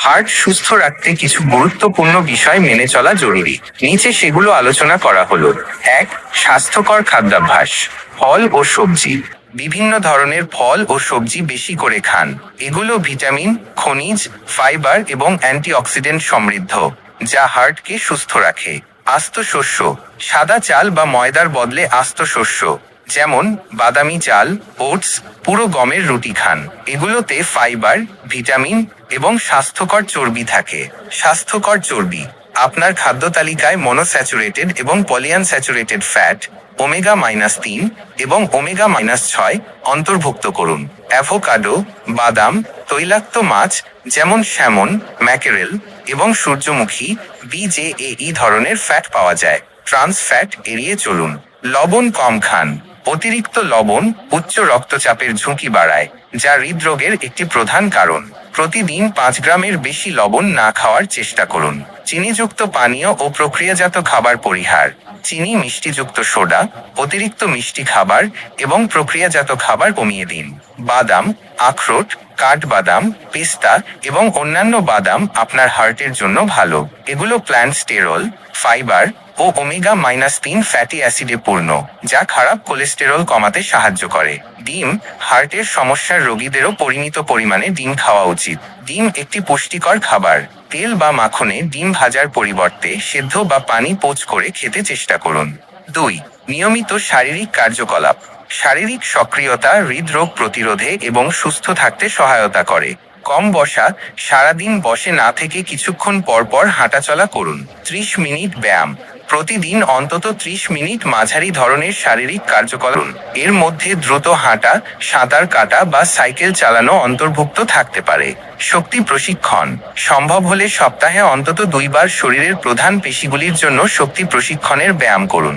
Heart সুস্থ রাখতে কিছু গুরুত্বপূর্ণ বিষয় মেনে চলা জরুরি। নিচে সেগুলো আলোচনা করা হলো। ১. স্বাস্থ্যকর খাদ্যাভ্যাস। ফল ও সবজি। বিভিন্ন ধরনের ফল ও সবজি বেশি করে খান। এগুলো ভিটামিন, খনিজ, ফাইবার এবং অ্যান্টিঅক্সিডেন্ট সমৃদ্ধ, যা হার্টকে সুস্থ রাখে। আস্ত শস্য। সাদা চাল বা ময়দার বদলে আস্ত শস্য, যেমন বাদামি চাল, ওটস, পুরো গমের রুটি খান। এগুলোতে ফাইবার, ভিটামিন এবং স্বাস্থ্যকর চর্বি থাকে। স্বাস্থ্যকর চর্বি। আপনার খাদ্য তালিকায় মনোস্যাচুরেটেড এবং পলিআনস্যাচুরেটেড ফ্যাট, ওমেগা-3 এবং ওমেগা-6 অন্তর্ভুক্ত করুন। অ্যাভোকাডো, বাদাম, তৈলাক্ত মাছ যেমন স্যামন, ম্যাকেরেল এবং সূর্যমুখী BJAE ধরনের ফ্যাট পাওয়া যায়। ট্রান্স ফ্যাট এড়িয়ে চলুন। লবণ কম খান। অতিরিক্ত লবণ উচ্চ রক্তচাপের ঝুঁকি বাড়ায়, যা হৃদরোগের একটি প্রধান কারণ। প্রতিদিন 5 গ্রামের বেশি লবণ না খাওয়ার চেষ্টা করুন। চিনিযুক্ত পানীয় ও প্রক্রিয়াজাত খাবার পরিহার। চিনি, মিষ্টিযুক্ত সোডা, অতিরিক্ত মিষ্টি খাবার এবং প্রক্রিয়াজাত খাবার কমিয়ে দিন। বাদাম, আখরোট, কাঠবাদাম, পেস্তা এবং অন্যান্য বাদাম আপনার হার্টের জন্য ভালো। এগুলো প্ল্যান্ট স্টেরল, ফাইবার ও ওমেগা-3 ফ্যাটি অ্যাসিডে পূর্ণ, যা খারাপ কোলেস্টেরল কমাতে সাহায্য করে। ডিম। হার্টের সমস্যার রোগীদেরও পরিমিত পরিমাণে ডিম খাওয়া উচিত। ডিম একটি পুষ্টিকর খাবার। তেল বা মাখনে ডিম ভাজার পরিবর্তে সেদ্ধ বা পানি পোচ করে খেতে চেষ্টা করুন। ২. নিয়মিত শারীরিক কার্যকলাপ। শারীরিক সক্রিয়তা হৃদরোগ প্রতিরোধে এবং সুস্থ থাকতে সহায়তা করে। কম বসা, সারাদিন বসে না থেকে কিছুক্ষণ পর পর হাঁটাচলা করুন। 30 মিনিট ব্যায়াম। প্রতিদিন অন্তত 30 মিনিট মাঝারি ধরনের শারীরিক কার্যকলাপ। এর মধ্যে দ্রুত হাঁটা, সাঁতার কাটা বা সাইকেল চালানো অন্তর্ভুক্ত থাকতে পারে। শক্তি প্রশিক্ষণ। সম্ভব হলে সপ্তাহে অন্তত 2 বার শরীরের প্রধান পেশিগুলির জন্য শক্তি প্রশিক্ষণের ব্যায়াম করুন।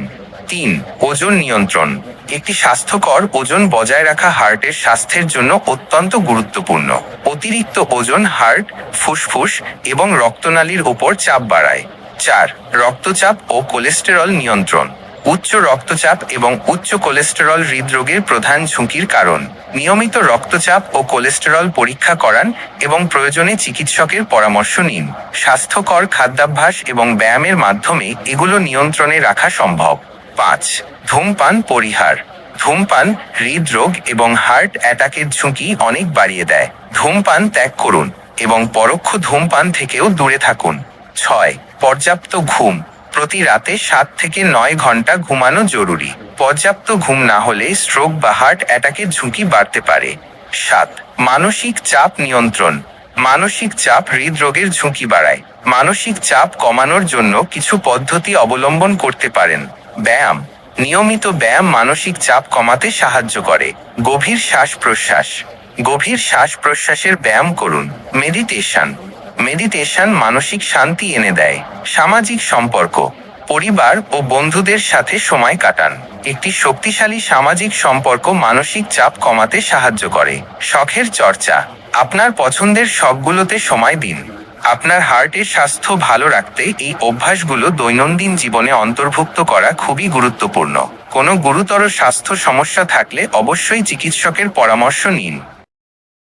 ৩. ওজন নিয়ন্ত্রণ। একটি স্বাস্থ্যকর ওজন বজায় রাখা হার্টের স্বাস্থ্যের জন্য অত্যন্ত গুরুত্বপূর্ণ। অতিরিক্ত ওজন হার্ট, ফুসফুস এবং রক্তনালীর ওপর চাপ বাড়ায়। ৪. রক্তচাপ ও কোলেস্টেরল নিয়ন্ত্রণ। উচ্চ রক্তচাপ এবং উচ্চ কোলেস্টেরল হৃদরোগের প্রধান ঝুঁকির কারণ। নিয়মিত রক্তচাপ ও কোলেস্টেরল পরীক্ষা করান এবং প্রয়োজনে চিকিৎসকের পরামর্শ নিন। স্বাস্থ্যকর খাদ্যাভ্যাস এবং ব্যায়ামের মাধ্যমে এগুলো নিয়ন্ত্রণে রাখা সম্ভব। ৫. ধূমপান পরিহার। ধূমপান হৃদরোগ এবং হার্ট অ্যাটাকের ঝুঁকি অনেক বাড়িয়ে দেয়। ধূমপান ত্যাগ করুন এবং পরোক্ষ ধূমপান থেকেও দূরে থাকুন। ৬. পর্যাপ্ত ঘুম। প্রতি রাতে 7 থেকে 9 ঘন্টা ঘুমানো জরুরি। পর্যাপ্ত ঘুম না হলে স্ট্রোক বা হার্ট অ্যাটাকের ঝুঁকি বাড়তে পারে। ৭. মানসিক চাপ নিয়ন্ত্রণ। মানসিক চাপ হৃদরোগের ঝুঁকি বাড়ায়। মানসিক চাপ কমানোর জন্য কিছু পদ্ধতি অবলম্বন করতে পারেন। ব্যায়াম। নিয়মিত ব্যায়াম মানসিক চাপ কমাতে সাহায্য করে। গভীর শ্বাস প্রশ্বাস। গভীর শ্বাস প্রশ্বাসের ব্যায়াম করুন। মেডিটেশন। মেডিটেশন মানসিক শান্তি এনে দেয়। সামাজিক সম্পর্ক। পরিবার ও বন্ধুদের সাথে সময় কাটান। একটি শক্তিশালী সামাজিক সম্পর্ক মানসিক চাপ কমাতে সাহায্য করে। শখের চর্চা। আপনার পছন্দের শখগুলোতে সময় দিন। আপনার হার্টের স্বাস্থ্য ভালো রাখতে এই অভ্যাসগুলো দৈনন্দিন জীবনে অন্তর্ভুক্ত করা খুবই গুরুত্বপূর্ণ। কোনো গুরুতর স্বাস্থ্য সমস্যা থাকলে অবশ্যই চিকিৎসকের পরামর্শ নিন।